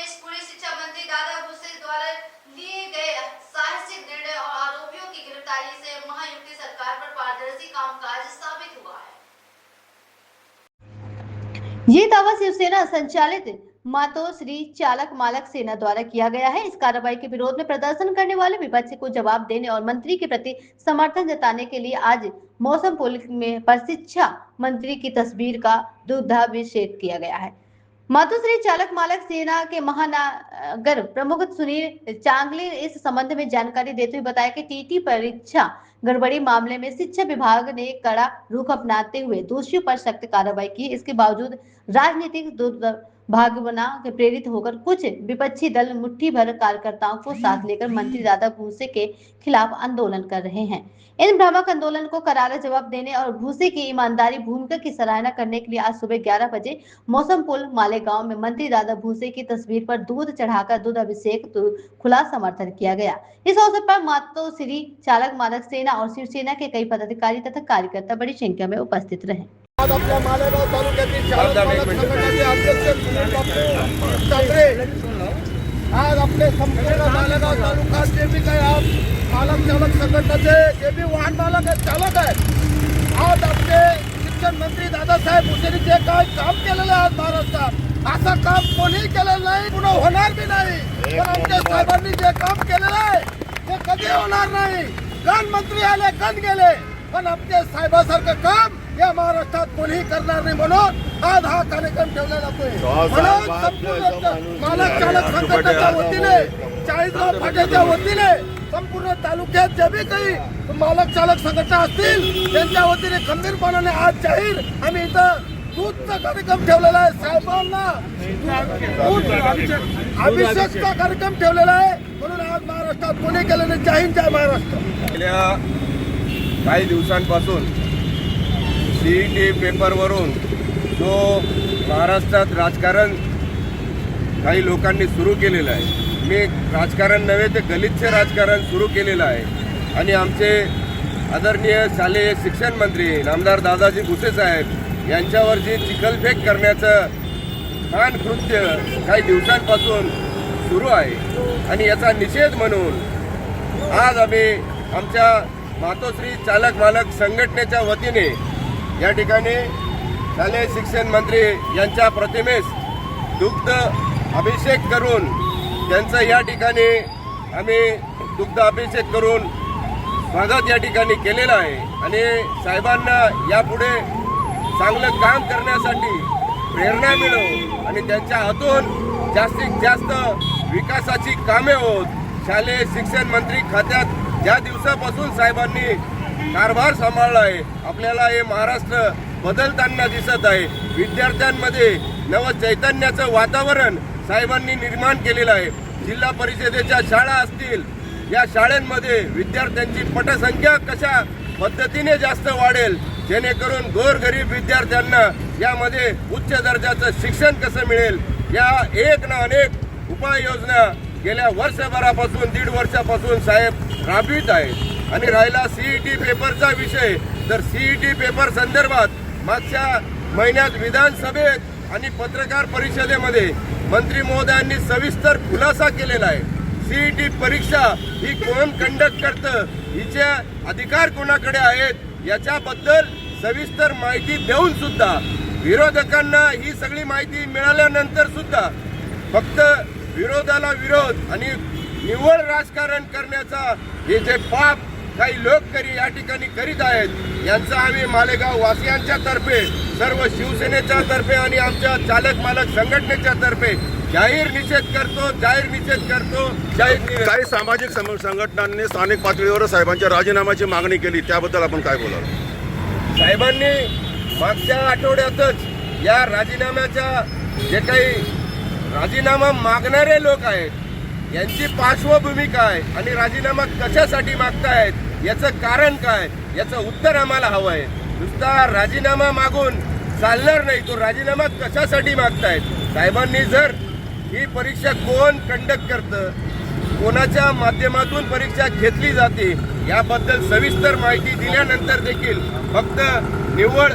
में स्कूली शिक्षा मंत्री दादा भूसे द्वारा लिए गए साहसिक निर्णय और आरोपियों की गिरफ्तारी से महायुति सरकार पर पारदर्शी कामकाज साबित हुआ है। ये दावा शिवसेना संचालित मातोश्री चालक मालक सेना द्वारा किया गया है। इस कार्रवाई के विरोध में प्रदर्शन करने वाले विपक्ष को जवाब देने और मंत्री के प्रति समर्थन जताने के लिए आज मौसम पुल में पर शिक्षा मंत्री की तस्वीर का दुग्धाभिषेक किया गया है। मातोश्री चालक मालक सेना के महानगर प्रमुख सुनील चांगले इस संबंध में जानकारी देते हुए बताया कि टीटी परीक्षा गड़बड़ी मामले में शिक्षा विभाग ने कड़ा रुख अपनाते हुए दोषियों पर सख्त कार्रवाई की। इसके बावजूद राजनीतिक दुर्भावना के प्रेरित होकर कुछ विपक्षी दल मुट्ठी भर कार्यकर्ताओं को साथ लेकर मंत्री दादा भूसे के खिलाफ आंदोलन कर रहे हैं। इन भ्रामक आंदोलन को करारा जवाब देने और भूसे की ईमानदारी भूमिका की सराहना करने के लिए आज सुबह 11 बजे मौसम पुल मालेगांव में मंत्री दादा भूसे की तस्वीर पर दूध चढ़ाकर दूध अभिषेक खुला समर्थन किया गया। इस अवसर पर मातोश्री चालक मालक सेना और शिवसेना के कई पदाधिकारी तथा कार्यकर्ता बड़ी संख्या में उपस्थित रहे। आज आपल्या मालेगाव तालुक्यातील चालक मालक संघटनेचे अध्यक्ष सुनील बापू चांद्रे आज आपले संपूर्ण मालेगाव तालुका जे भी काही आज मालक चालक संघटनेचे जे भी वाहन मालक आहेत चालक आहेत आज आपले शिक्षण मंत्री दादासाहेब भुसेंनी जे काय काम केलेलं आहे आज महाराष्ट्रात असं काम कोणीही केलेलं नाही, पुन्हा होणार बी नाही। पण आमच्या साहेबांनी जे काम केलेलं आहे ते कधी होणार नाही। गण मंत्री आले गण गेले, पण आमच्या साहेबासारखं काम या महाराष्ट्रात कोणीही करणार नाही म्हणून आज हा कार्यक्रम ठेवला जातोय। म्हणून संपूर्ण मालक चालक संघटनेच्या वतीने 40गाव फाट्याच्या वतीने संपूर्ण तालुक्यात जे बी काही मालक चालक संघटना असतील त्यांच्या वतीने खंबीरपणाने आज जाहीर आम्ही इथं दूधचा कार्यक्रम ठेवलेला आहे। साहेबांना अभिषेकचा कार्यक्रम ठेवलेला आहे म्हणून आज महाराष्ट्रात कोणी केलं नाही। जय हिंद, जय महाराष्ट्र। गेल्या काही दिवसांपासून सीईटी पेपरवरून जो महाराष्ट्रात राजकारण काही लोकांनी सुरू केलेलं आहे, मी राजकारण नव्हे ते गलिच्छ राजकारण सुरू केलेलं आहे आणि आमचे आदरणीय शालेय शिक्षण मंत्री नामदार दादाजी भुसे साहेब यांच्यावर जी चिखलफेक करण्याचं घाण कृत्य काही दिवसांपासून सुरू आहे आणि याचा निषेध म्हणून आज आम्ही आमच्या मातोश्री चालक मालक संघटनेच्या वतीने या ठिकाणी शालेय शिक्षण मंत्री यांच्या प्रतिमेस दुग्ध अभिषेक करून त्यांचं या ठिकाणी आम्ही दुग्ध अभिषेक करून स्वागत या ठिकाणी केलेलं आहे आणि साहेबांना यापुढे चांगलं काम करण्यासाठी प्रेरणा मिळो आणि त्यांच्या हातून जास्तीत जास्त विकासाची कामे होत। शालेय शिक्षण मंत्री खात्यात ज्या दिवसापासून साहेबांनी कारभार सांभाळला आहे आपल्याला हे महाराष्ट्र बदलताना दिसत आहे। विद्यार्थ्यांमध्ये नवचैतन्याचं वातावरण साहेबांनी निर्माण केलेलं आहे। जिल्हा परिषदेच्या शाळा असतील, या शाळांमध्ये विद्यार्थ्यांची पटसंख्या कशा पद्धतीने जास्त वाढेल जेणेकरून गोरगरीब विद्यार्थ्यांना यामध्ये उच्च दर्जाचं शिक्षण कसं मिळेल, या एक ना अनेक उपाययोजना गेल्या वर्षभरापासून 1.5 वर्षापासून साहेब राबवित आहेत। आणि राहिला सीईटी पेपरचा विषय, तर सीईटी पेपर संदर्भात मागच्या महिन्यात विधानसभेत आणि पत्रकार परिषदेमध्ये मंत्री महोदयांनी सविस्तर खुलासा केलेला आहे। सीईटी परीक्षा ही कोण कंडक्ट करतं, हिचे अधिकार कोणाकडे आहेत याच्याबद्दल सविस्तर माहिती देऊन सुद्धा विरोधकांना ही सगळी माहिती मिळाल्यानंतर सुद्धा फक्त विरोधाला विरोध आणि निव्वळ राजकारण करण्याचा हे जे पाप काही लोक या ठिकाणी करीत आहेत, यांचा आम्ही मालेगाव वासियांच्या तर्फे, सर्व शिवसेनेच्या तर्फे आणि आमच्या चालक मालक संघटनेच्या तर्फे जाहीर निषेध करतो, जाहीर निषेध करतो। काही सामाजिक संघटनांनी स्थानिक पातळीवर साहेबांच्या राजीनाम्याची मागणी केली, त्याबद्दल आपण काय बोलाल? साहेबांनी मागच्या आठवड्यातच या राजीनाम्याच्या जे काही राजीनामा मागणारे लोक आहेत यांची पार्श्वभूमी काय आणि राजीनामा कशासाठी मागतायत याचं कारण काय याचं उत्तर आम्हाला हवं आहे। नुसता राजीनामा मागून चालणार नाही, तो राजीनामा कशासाठी मागतायत। साहेबांनी जर ही परीक्षा कोण कंडक्ट करतं, कोणाच्या माध्यमातून परीक्षा घेतली जाते याबद्दल सविस्तर माहिती दिल्यानंतर देखील फक्त निव्वळ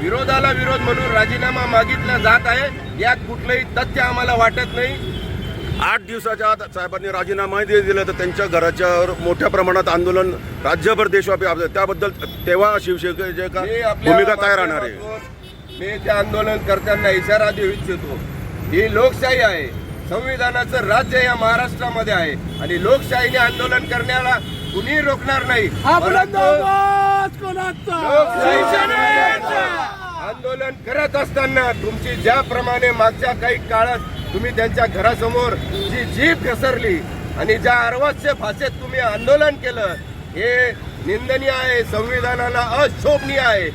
विरोधाला विरोध म्हणून राजीनामा मागितला जात आहे, यात कुठलंही तथ्य आम्हाला वाटत नाही। 8 दिवसाच्या आत साहेबांनी राजीनामा दिला तर त्यांच्या घराच्यावर मोठ्या प्रमाणात आंदोलन राज्यभर देशव्यापी आहे. त्याबद्दल तेव्हा शिवसेनेची भूमिका काय राहणार आहे? मी त्या आंदोलनकर्त्यांना इशारा देऊ इच्छितो, ही लोकशाही आहे, संविधानाचं राज्य या महाराष्ट्रामध्ये आहे आणि लोकशाहीने आंदोलन करण्याला कुणी रोखणार नाही. आंदोलन करत असताना तुमची ज्याप्रमाणे मागच्या काही काळात तुम्ही त्यांच्या घरासमोर जी जीभ घसरली आणि ज्या अर्वाच्य भाषेत तुम्ही आंदोलन केलं, हे निंदनीय आहे, संविधानाला अशोभनीय आहे.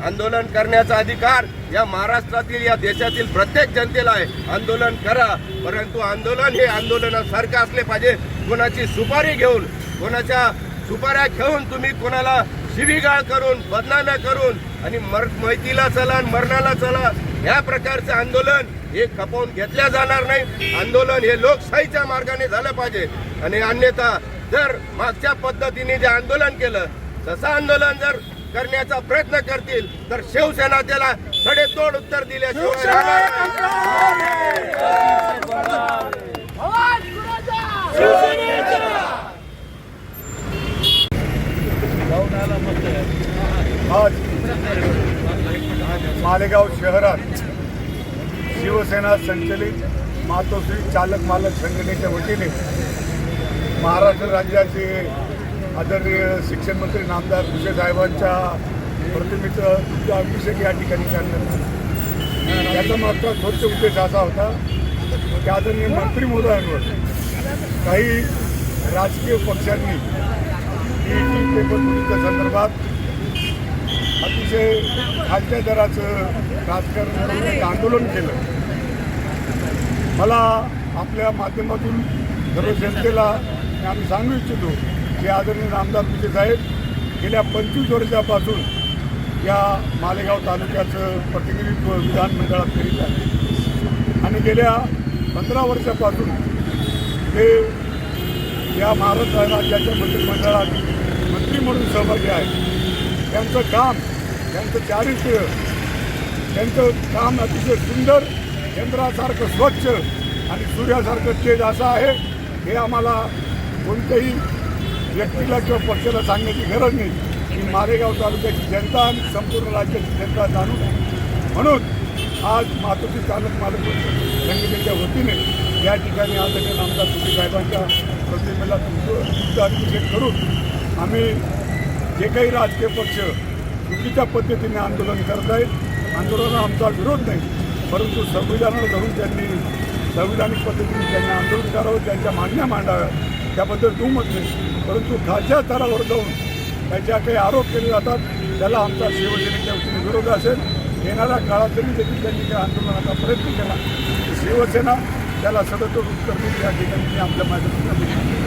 आंदोलन करण्याचा अधिकार या महाराष्ट्रातील या देशातील प्रत्येक जनतेला आहे. आंदोलन करा, परंतु आंदोलन हे आंदोलनासारखं असले पाहिजे. कोणाची सुपारी घेऊन, कोणाच्या सुपाऱ्या घेऊन तुम्ही कोणाला शिवीगाळ करून, बदनाम्या करून आणि मैतीला चला मरणाला चला या प्रकारचं आंदोलन हे खपवून घेतल्या जाणार नाही. आंदोलन हे लोकशाहीच्या मार्गाने झालं पाहिजे आणि अन्यथा जर मागच्या पद्धतीने जे आंदोलन केलं तसं आंदोलन जर करण्याचा प्रयत्न करतील तर शिवसेना त्याला सडेतोड उत्तर दिल्याशिवाय आज मालेगाव शहरात शिवसेना संचलित मातोश्री चालक मालक संघटनेच्या वतीने महाराष्ट्र राज्याचे आदरणीय शिक्षण मंत्री नामदार भुसे साहेबांच्या प्रतिमेचं अभिषेक या ठिकाणी करण्यात आला. याचा मागचा स्वच्छ उद्देश असा होता की आदरणीय मंत्री महोदयांवर काही राजकीय पक्षांनी पेपर फुटीच्या संदर्भात अतिशय खालच्या दराचं राजकारण करून एक आंदोलन केलं. मला आपल्या माध्यमातून सर्व जनतेला आम्ही सांगू इच्छितो की आदरणीय नामदार भुसे साहेब गेल्या 25 वर्षापासून या मालेगाव तालुक्याचं प्रतिनिधित्व विधानमंडळात करीत आहे आणि गेल्या 15 वर्षापासून ते या महाराष्ट्र राज्याच्या मंत्रिमंडळात मंत्री म्हणून सहभागी आहेत. त्यांचं काम, त्यांचं चारित्र्य, त्यांचं काम अतिशय सुंदर, चंद्रासारखं स्वच्छ आणि सूर्यासारखं तेज असं आहे. हे आम्हाला कोणत्याही व्यक्तीला किंवा पक्षाला सांगण्याची गरज नाही की मालेगाव तालुक्याची जनता आणि संपूर्ण राज्याची जनता जाणून आहे. म्हणून आज मातोश्री चालक मालक संघटनेच्या वतीने या ठिकाणी आदरणीय नामदार भुसे साहेबांच्या प्रतिमेला तुमचा अभिषेक करून आम्ही जे काही राजकीय पक्ष चुकीच्या पद्धतीने आंदोलन करत आहेत, आंदोलनाला आमचा विरोध नाही, परंतु संविधानाला धरून त्यांनी संविधानिक पद्धतीने त्यांनी आंदोलन करावं, त्यांच्या मागण्या मांडाव्या, त्याबद्दल दुमत नाही. परंतु खालच्या स्तरावर जाऊन त्याच्या काही आरोप केले जातात, त्याला आमचा शिवसेनेच्या वतीने विरोध असेल. येणाऱ्या काळात तरी देखील त्यांनी त्या आंदोलनाचा प्रयत्न केला, शिवसेना त्याला सदतोड उत्तर देईल या ठिकाणी आपल्या माध्यमातून